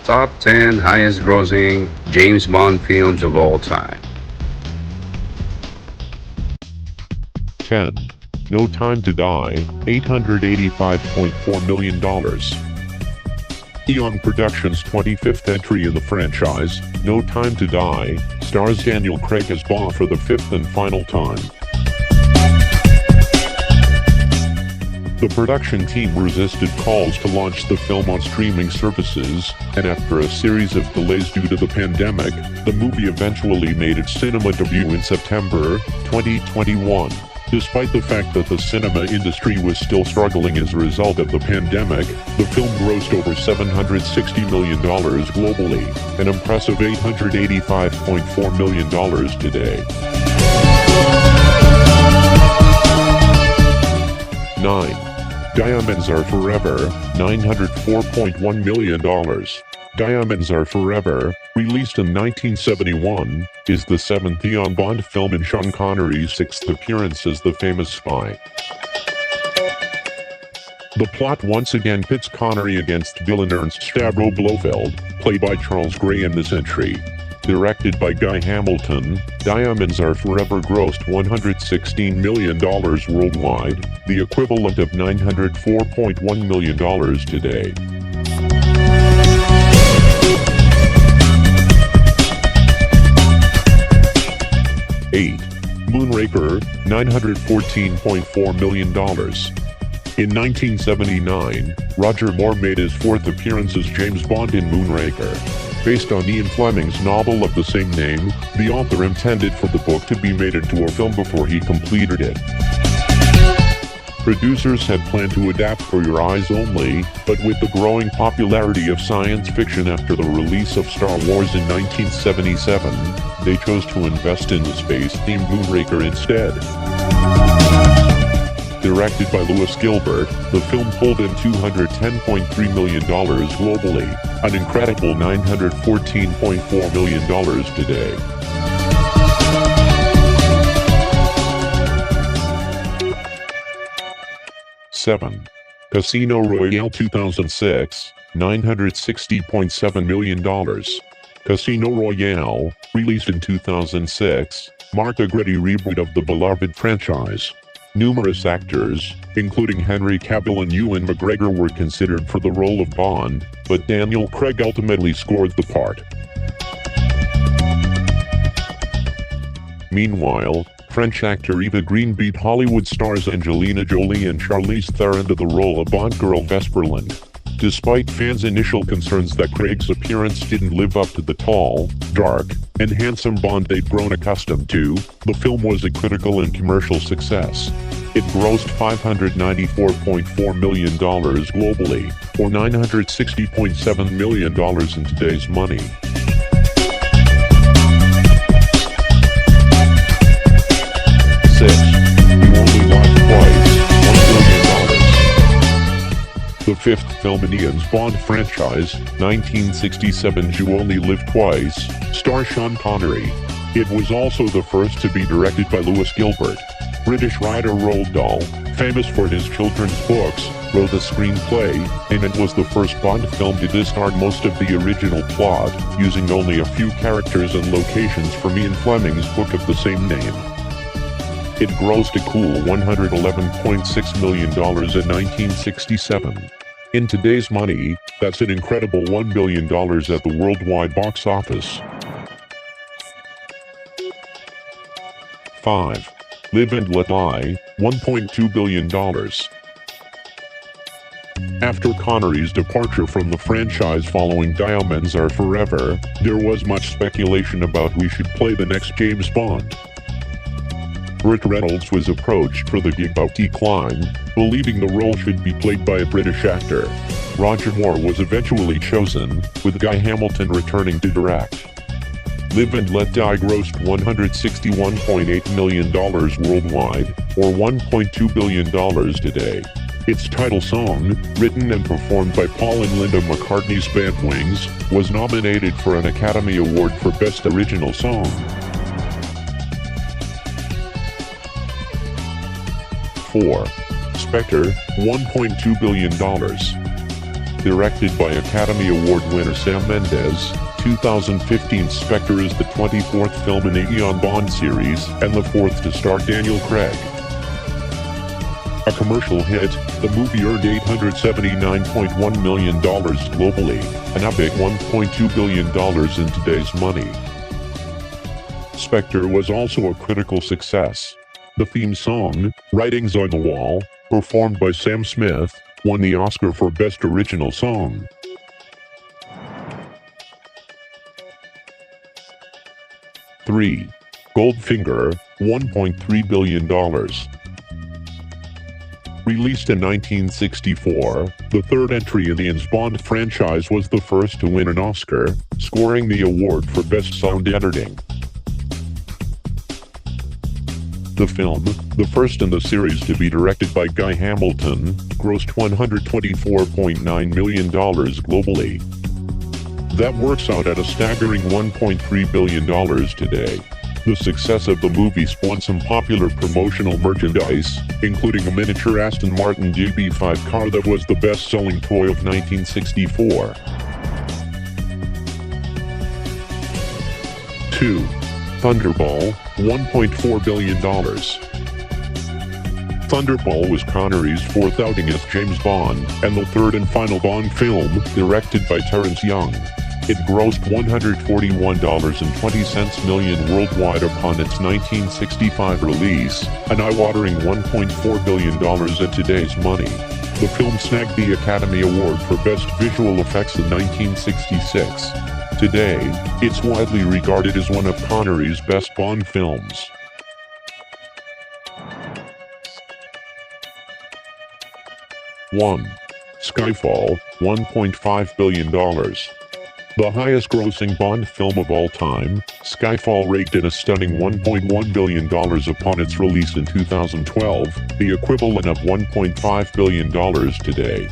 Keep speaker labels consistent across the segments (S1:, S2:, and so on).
S1: top 10 highest grossing James Bond films of all time.
S2: 10. No Time to Die, $885.4 million. Eon Productions' 25th entry in the franchise, No Time to Die, stars Daniel Craig as Bond for the fifth and final time. The production team resisted calls to launch the film on streaming services, and after a series of delays due to the pandemic, the movie eventually made its cinema debut in September 2021. Despite the fact that the cinema industry was still struggling as a result of the pandemic, the film grossed over $760 million globally, an impressive $885.4 million today. 9. Diamonds Are Forever, $904.1 million. Diamonds Are Forever, released in 1971, is the seventh Eon Bond film and Sean Connery's sixth appearance as the famous spy. The plot once again pits Connery against villain Ernst Stavro Blofeld, played by Charles Gray in this entry. Directed by Guy Hamilton, Diamonds Are Forever grossed $116 million worldwide, the equivalent of $904.1 million today. 8. Moonraker, $914.4 million. In 1979, Roger Moore made his fourth appearance as James Bond in Moonraker. Based on Ian Fleming's novel of the same name, the author intended for the book to be made into a film before he completed it. Producers had planned to adapt For Your Eyes Only, but with the growing popularity of science fiction after the release of Star Wars in 1977, they chose to invest in the space-themed Moonraker instead. Directed by Lewis Gilbert, the film pulled in $210.3 million globally, an incredible $914.4 million today. 7. Casino Royale 2006, $960.7 million. Casino Royale, released in 2006, marked a gritty reboot of the beloved franchise. Numerous actors, including Henry Cavill and Ewan McGregor, were considered for the role of Bond, but Daniel Craig ultimately scored the part. Meanwhile, French actor Eva Green beat Hollywood stars Angelina Jolie and Charlize Theron to the role of Bond girl Vesper Lynd. Despite fans' initial concerns that Craig's appearance didn't live up to the tall, dark, and handsome Bond they'd grown accustomed to, the film was a critical and commercial success. It grossed $594.4 million globally, or $960.7 million in today's money. 6. You Only Live Twice, $1 billion. The fifth film in Ian's Bond franchise, 1967's You Only Live Twice, stars Sean Connery. It was also the first to be directed by Lewis Gilbert. British writer Roald Dahl, famous for his children's books, wrote the screenplay, and it was the first Bond film to discard most of the original plot, using only a few characters and locations from Ian Fleming's book of the same name. It grossed a cool $111.6 million in 1967. In today's money, that's an incredible $1 billion at the worldwide box office. 5. Live and Let Die, $1.2 billion. After Connery's departure from the franchise following Diamonds Are Forever, there was much speculation about who should play the next James Bond. Burt Reynolds was approached for the gig but declined, believing the role should be played by a British actor. Roger Moore was eventually chosen, with Guy Hamilton returning to direct. Live and Let Die grossed $161.8 million worldwide, or $1.2 billion today. Its title song, written and performed by Paul and Linda McCartney's band Wings, was nominated for an Academy Award for Best Original Song. 4. Spectre, $1.2 billion. directed by Academy Award winner Sam Mendes. 2015 Spectre is the 24th film in the Eon Bond series, and the 4th to star Daniel Craig. A commercial hit, the movie earned $879.1 million globally, an epic $1.2 billion in today's money. Spectre was also a critical success. The theme song, Writings on the Wall, performed by Sam Smith, won the Oscar for Best Original Song. Three. Goldfinger, $1.3 billion. Released in 1964, the third entry in the James Bond franchise was the first to win an Oscar, scoring the award for Best Sound Editing. The film, the first in the series to be directed by Guy Hamilton, grossed $124.9 million globally. That works out at a staggering $1.3 billion today. The success of the movie spawned some popular promotional merchandise, including a miniature Aston Martin DB5 car that was the best-selling toy of 1964. 2. Thunderball, $1.4 billion. Thunderball was Connery's fourth outing as James Bond, and the third and final Bond film, directed by Terence Young. It grossed $141.20 million worldwide upon its 1965 release, an eye-watering $1.4 billion in today's money. The film snagged the Academy Award for Best Visual Effects in 1966. Today, it's widely regarded as one of Connery's best Bond films. One. Skyfall, $1.5 billion. The highest-grossing Bond film of all time, Skyfall raked in a stunning $1.1 billion upon its release in 2012, the equivalent of $1.5 billion today.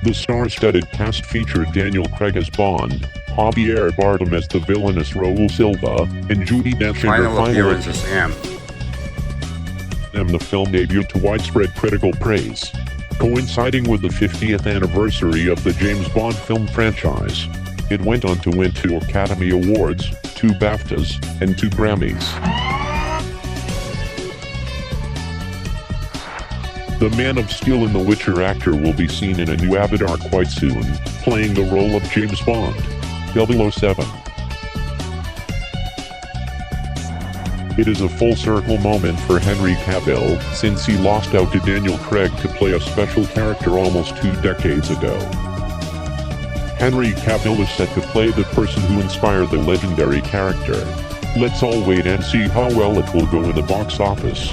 S2: The star-studded cast featured Daniel Craig as Bond, Javier Bardem as the villainous Raul Silva, and Judi Dench in her
S1: Final appearance as M.
S2: The film debuted to widespread critical praise, coinciding with the 50th anniversary of the James Bond film franchise. It went on to win 2 Academy Awards, 2 BAFTAs, and 2 Grammys. The Man of Steel and The Witcher actor will be seen in a new Avatar quite soon, playing the role of James Bond. 007. It is a full-circle moment for Henry Cavill, since he lost out to Daniel Craig to play a special character almost 2 decades ago. Henry Cavill is set to play the person who inspired the legendary character. Let's all wait and see how well it will go in the box office.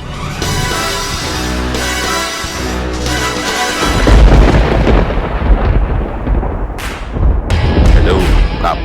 S1: Hello, Kap.